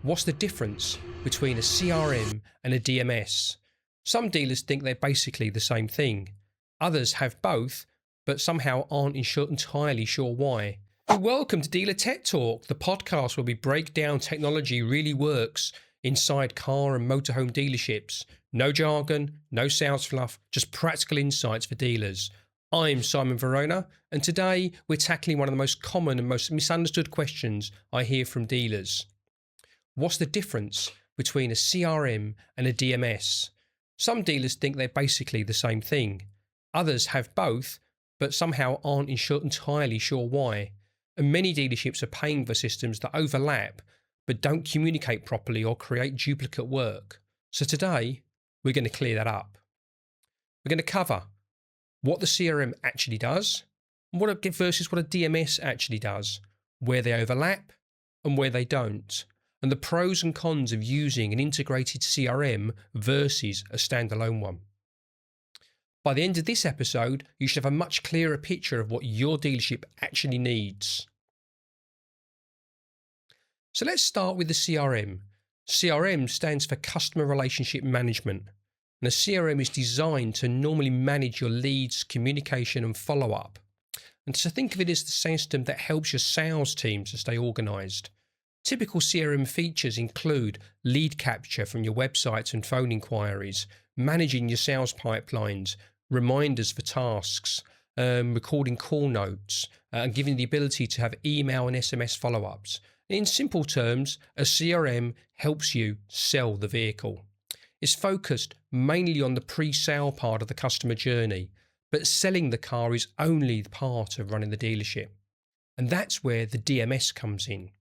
What's the difference between a CRM and a DMS? Some dealers think they're basically the same thing. Others have both, but somehow aren't entirely sure why. Welcome to Dealer Tech Talk, the podcast where we break down technology really works inside car and motorhome dealerships. No jargon, no sales fluff, just practical insights for dealers. I'm Simon Verona, and today we're tackling one of the most common and most misunderstood questions I hear from dealers. What's the difference between a CRM and a DMS? Some dealers think they're basically the same thing. Others have both, but somehow aren't entirely sure why. And many dealerships are paying for systems that overlap, but don't communicate properly or create duplicate work. So today, we're going to clear that up. We're going to cover what the CRM actually does, versus what a DMS actually does, where they overlap and where they don't, and the pros and cons of using an integrated CRM versus a standalone one. By the end of this episode, you should have a much clearer picture of what your dealership actually needs. So let's start with the CRM. CRM stands for Customer Relationship Management, and a CRM is designed to normally manage your leads, communication and follow-up. And so think of it as the system that helps your sales teams to stay organised. Typical CRM features include lead capture from your websites and phone inquiries, managing your sales pipelines, reminders for tasks, recording call notes, and giving the ability to have email and SMS follow-ups. In simple terms, a CRM helps you sell the vehicle. It's focused mainly on the pre-sale part of the customer journey, but selling the car is only part of running the dealership. And that's where the DMS comes in.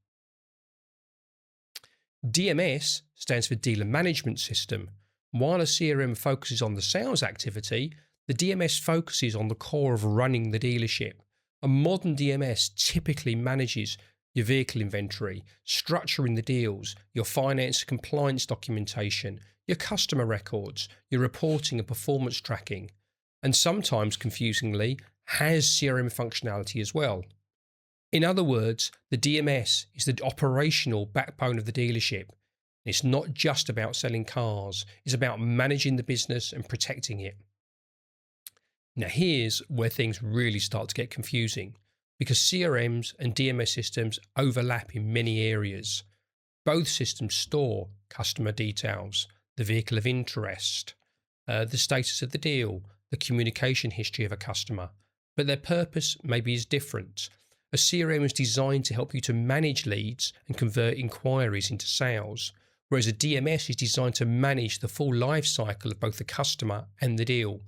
DMS stands for Dealer Management System. While a CRM focuses on the sales activity, the DMS focuses on the core of running the dealership. A modern DMS typically manages your vehicle inventory, structuring the deals, your finance and compliance documentation, your customer records, your reporting and performance tracking, and sometimes, confusingly, has CRM functionality as well. In other words, the DMS is the operational backbone of the dealership. It's not just about selling cars, it's about managing the business and protecting it. Now here's where things really start to get confusing, because CRMs and DMS systems overlap in many areas. Both systems store customer details, the vehicle of interest, the status of the deal, the communication history of a customer, but their purpose maybe is different. A CRM is designed to help you to manage leads and convert inquiries into sales, whereas a DMS is designed to manage the full life cycle of both the customer and the deal,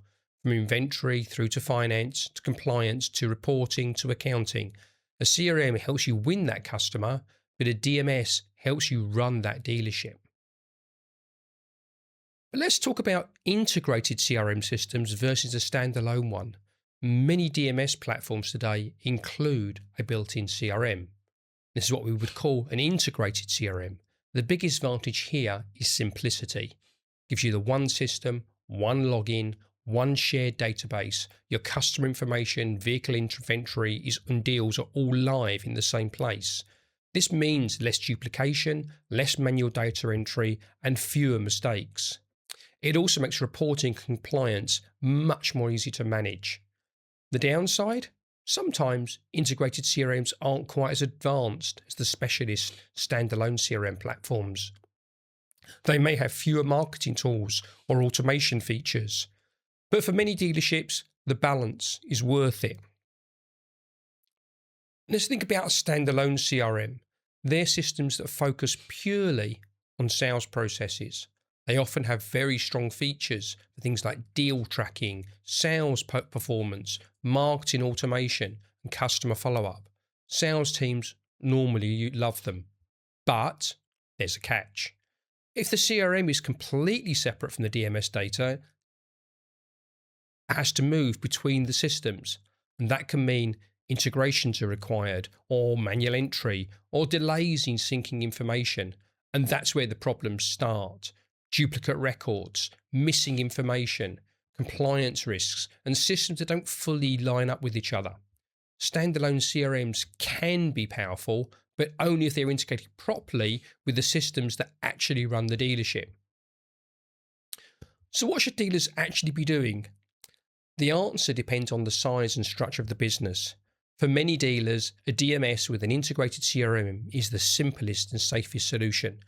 from inventory through to finance, to compliance, to reporting, to accounting. A CRM helps you win that customer, but a DMS helps you run that dealership. But let's talk about integrated CRM systems versus a standalone one. Many DMS platforms today include a built-in CRM. This is what we would call an integrated CRM. The biggest advantage here is simplicity. It gives you the one system, one login, one shared database. Your customer information, vehicle inventory and deals are all live in the same place. This means less duplication, less manual data entry, and fewer mistakes. It also makes reporting and compliance much more easy to manage. The downside? Sometimes integrated CRMs aren't quite as advanced as the specialist standalone CRM platforms. They may have fewer marketing tools or automation features, but for many dealerships, the balance is worth it. Let's think about a standalone CRM. They're systems that focus purely on sales processes. They often have very strong features for things like deal tracking, sales performance, marketing automation, and customer follow-up. Sales teams normally love them, but there's a catch. If the CRM is completely separate from the DMS data, it has to move between the systems, and that can mean integrations are required, or manual entry, or delays in syncing information, and that's where the problems start. Duplicate records, missing information, compliance risks, and systems that don't fully line up with each other. Standalone CRMs can be powerful, but only if they're integrated properly with the systems that actually run the dealership. So what should dealers actually be doing? The answer depends on the size and structure of the business. For many dealers, a DMS with an integrated CRM is the simplest and safest solution.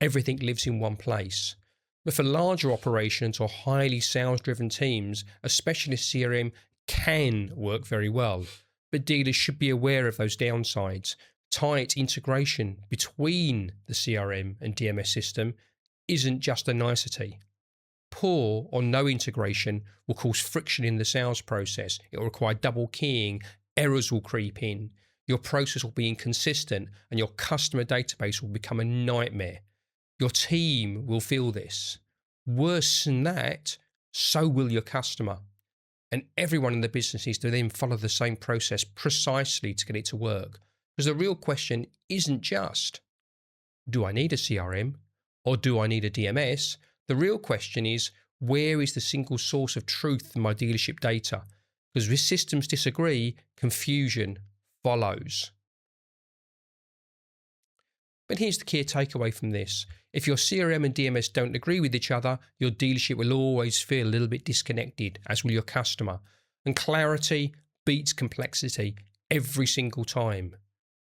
Everything lives in one place. But for larger operations or highly sales-driven teams, a specialist CRM can work very well. But dealers should be aware of those downsides. Tight integration between the CRM and DMS system isn't just a nicety. Poor or no integration will cause friction in the sales process. It will require double keying, errors will creep in, your process will be inconsistent, and your customer database will become a nightmare. Your team will feel this. Worse than that, so will your customer. And everyone in the business needs to then follow the same process precisely to get it to work. Because the real question isn't just, do I need a CRM or do I need a DMS? The real question is, where is the single source of truth in my dealership data? Because if systems disagree, confusion follows. But here's the key takeaway from this. If your CRM and DMS don't agree with each other, your dealership will always feel a little bit disconnected, as will your customer. And clarity beats complexity every single time.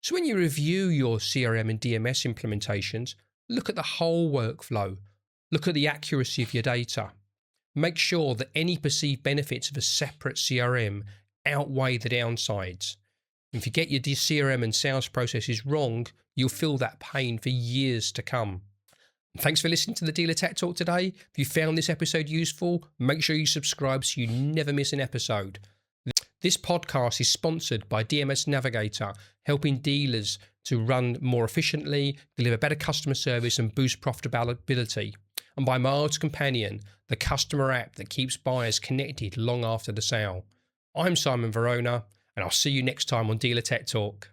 So when you review your CRM and DMS implementations, look at the whole workflow. Look at the accuracy of your data. Make sure that any perceived benefits of a separate CRM outweigh the downsides. If you get your CRM and sales processes wrong, you'll feel that pain for years to come. Thanks for listening to the Dealer Tech Talk today. If you found this episode useful, make sure you subscribe so you never miss an episode. This podcast is sponsored by DMS Navigator, helping dealers to run more efficiently, deliver better customer service and boost profitability. And by Miles Companion, the customer app that keeps buyers connected long after the sale. I'm Simon Verona, and I'll see you next time on Dealer Tech Talk.